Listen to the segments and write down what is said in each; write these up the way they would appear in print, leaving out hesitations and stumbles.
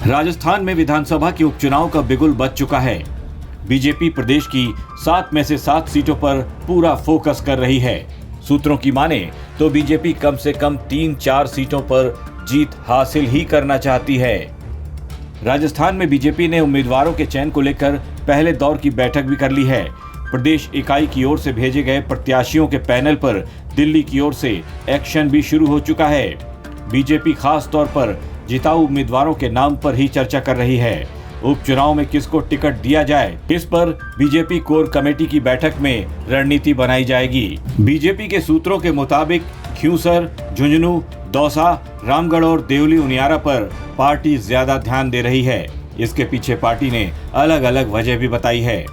राजस्थान में विधानसभा के उपचुनाव का बिगुल बज चुका है। बीजेपी प्रदेश की 7 में से 7 सीटों पर पूरा फोकस कर रही है। सूत्रों की माने तो बीजेपी कम से कम 3-4 सीटों पर जीत हासिल ही करना चाहती है। राजस्थान में बीजेपी ने उम्मीदवारों के चयन को लेकर पहले दौर की बैठक भी कर ली है। प्रदेश इकाई की ओर से भेजे गए प्रत्याशियों के पैनल पर दिल्ली की ओर से एक्शन भी शुरू हो चुका है। बीजेपी खास तौर पर जिताऊ उम्मीदवारों के नाम पर ही चर्चा कर रही है। उपचुनाव में किसको टिकट दिया जाए, इस पर बीजेपी कोर कमेटी की बैठक में रणनीति बनाई जाएगी। बीजेपी के सूत्रों के मुताबिक खियूसर, झुंझुनू, दौसा, रामगढ़ और देवली उनियारा पर पार्टी ज्यादा ध्यान दे रही है। इसके पीछे पार्टी ने अलग अलग वजह भी बताई है।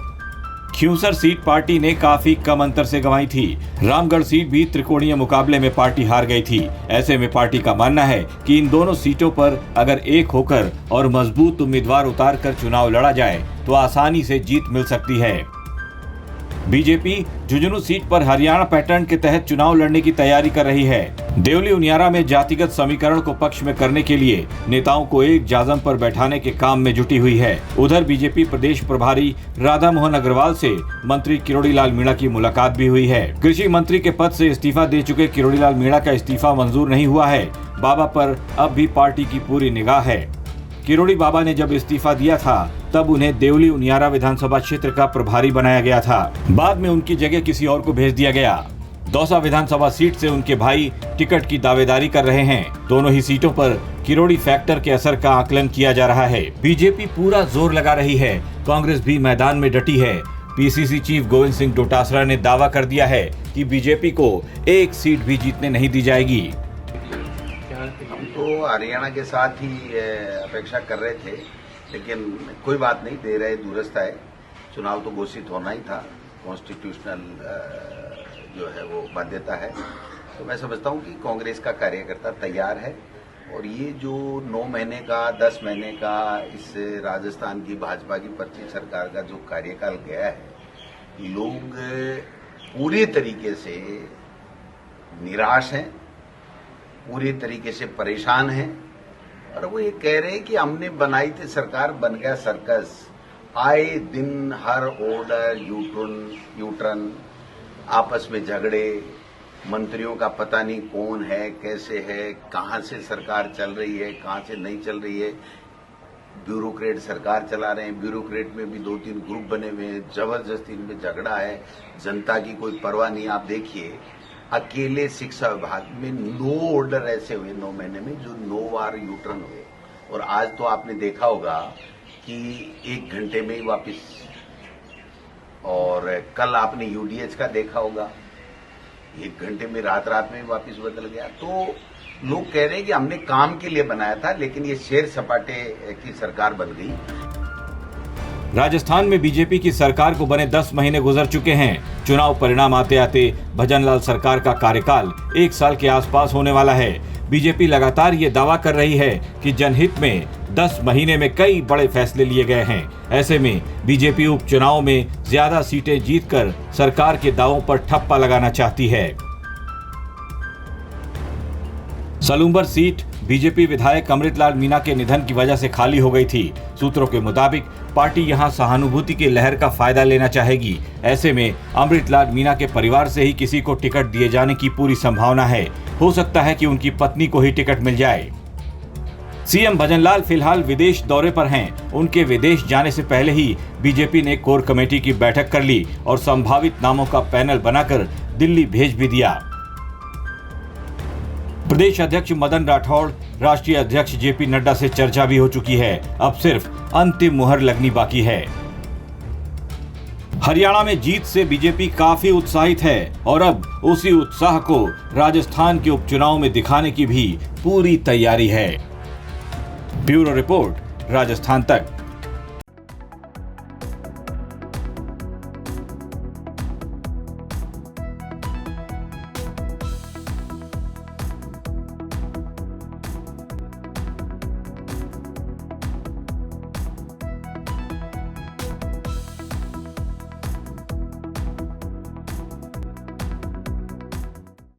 खियूसर सीट पार्टी ने काफी कम अंतर से गंवाई थी। रामगढ़ सीट भी त्रिकोणीय मुकाबले में पार्टी हार गई थी। ऐसे में पार्टी का मानना है कि इन दोनों सीटों पर अगर एक होकर और मजबूत उम्मीदवार उतारकर चुनाव लड़ा जाए तो आसानी से जीत मिल सकती है। बीजेपी झुंझुनू सीट पर हरियाणा पैटर्न के तहत चुनाव लड़ने की तैयारी कर रही है। देवली उनियारा में जातिगत समीकरण को पक्ष में करने के लिए नेताओं को एक जाजम पर बैठाने के काम में जुटी हुई है। उधर बीजेपी प्रदेश प्रभारी राधा मोहन अग्रवाल से मंत्री किरोड़ी लाल मीणा की मुलाकात भी हुई है। कृषि मंत्री के पद से इस्तीफा दे चुके किरोड़ी लाल मीणा का इस्तीफा मंजूर नहीं हुआ है। बाबा पर अब भी पार्टी की पूरी निगाह है। किरोड़ी बाबा ने जब इस्तीफा दिया था तब उन्हें देवली उनियारा विधानसभा क्षेत्र का प्रभारी बनाया गया था। बाद में उनकी जगह किसी और को भेज दिया गया। दौसा विधानसभा सीट से उनके भाई टिकट की दावेदारी कर रहे हैं। दोनों ही सीटों पर किरोड़ी फैक्टर के असर का आकलन किया जा रहा है। बीजेपी पूरा जोर लगा रही है। कांग्रेस भी मैदान में डटी है। पीसीसी चीफ गोविंद सिंह डोटासरा ने दावा कर दिया है कि बीजेपी को एक सीट भी जीतने नहीं दी जाएगी। हम तो हरियाणा के साथ ही अपेक्षा कर रहे थे, लेकिन कोई बात नहीं, दे रहे दूरस्थ है। चुनाव तो घोषित होना ही था, कॉन्स्टिट्यूशनल जो है वो बाध्यता है। तो मैं समझता हूं कि कांग्रेस का कार्यकर्ता तैयार है और ये जो 9 महीने का 10 महीने का इस राजस्थान की भाजपा की 25 सरकार का जो कार्यकाल गया है, लोग पूरे तरीके से निराश हैं, पूरी तरीके से परेशान हैं और वो ये कह रहे हैं कि हमने बनाई थी सरकार, बन गया सर्कस। आए दिन हर ऑर्डर यूटर्न, आपस में झगड़े, मंत्रियों का पता नहीं कौन है, कैसे है, कहां से सरकार चल रही है, कहां से नहीं चल रही है। ब्यूरोक्रेट सरकार चला रहे हैं, ब्यूरोक्रेट में भी 2-3 ग्रुप बने हुए हैं, जबरदस्ती इनमें झगड़ा है, जनता की कोई परवाह नहीं। आप देखिए अकेले शिक्षा विभाग में 9 ऑर्डर ऐसे हुए 9 महीने में जो 9 बार यूटर्न हुए और आज तो आपने देखा होगा कि 1 घंटे में ही वापस। और कल आपने यूडीएच का देखा होगा, 1 घंटे में रात में वापस बदल गया। तो लोग कह रहे हैं कि हमने काम के लिए बनाया था, लेकिन ये शेर सपाटे की सरकार बन गई। राजस्थान में बीजेपी की सरकार को बने 10 महीने गुजर चुके हैं। चुनाव परिणाम आते आते भजनलाल सरकार का कार्यकाल 1 साल के आसपास होने वाला है। बीजेपी लगातार ये दावा कर रही है कि जनहित में 10 महीने में कई बड़े फैसले लिए गए हैं। ऐसे में बीजेपी उपचुनाव में ज्यादा सीटें जीतकर सरकार के दावों पर ठप्पा लगाना चाहती है। सलूंबर सीट बीजेपी विधायक अमृतलाल मीणा के निधन की वजह से खाली हो गई थी। सूत्रों के मुताबिक पार्टी यहां सहानुभूति की लहर का फायदा लेना चाहेगी। ऐसे में अमृतलाल मीणा के परिवार से ही किसी को टिकट दिए जाने की पूरी संभावना है। हो सकता है कि उनकी पत्नी को ही टिकट मिल जाए। सीएम भजनलाल फिलहाल विदेश दौरे पर हैं। उनके विदेश जाने से पहले ही बीजेपी ने कोर कमेटी की बैठक कर ली और संभावित नामों का पैनल बनाकर दिल्ली भेज भी दिया। प्रदेश अध्यक्ष मदन राठौड़, राष्ट्रीय अध्यक्ष जेपी नड्डा से चर्चा भी हो चुकी है। अब सिर्फ अंतिम मुहर लगनी बाकी है। हरियाणा में जीत से बीजेपी काफी उत्साहित है और अब उसी उत्साह को राजस्थान के उपचुनाव में दिखाने की भी पूरी तैयारी है। ब्यूरो रिपोर्ट, राजस्थान तक।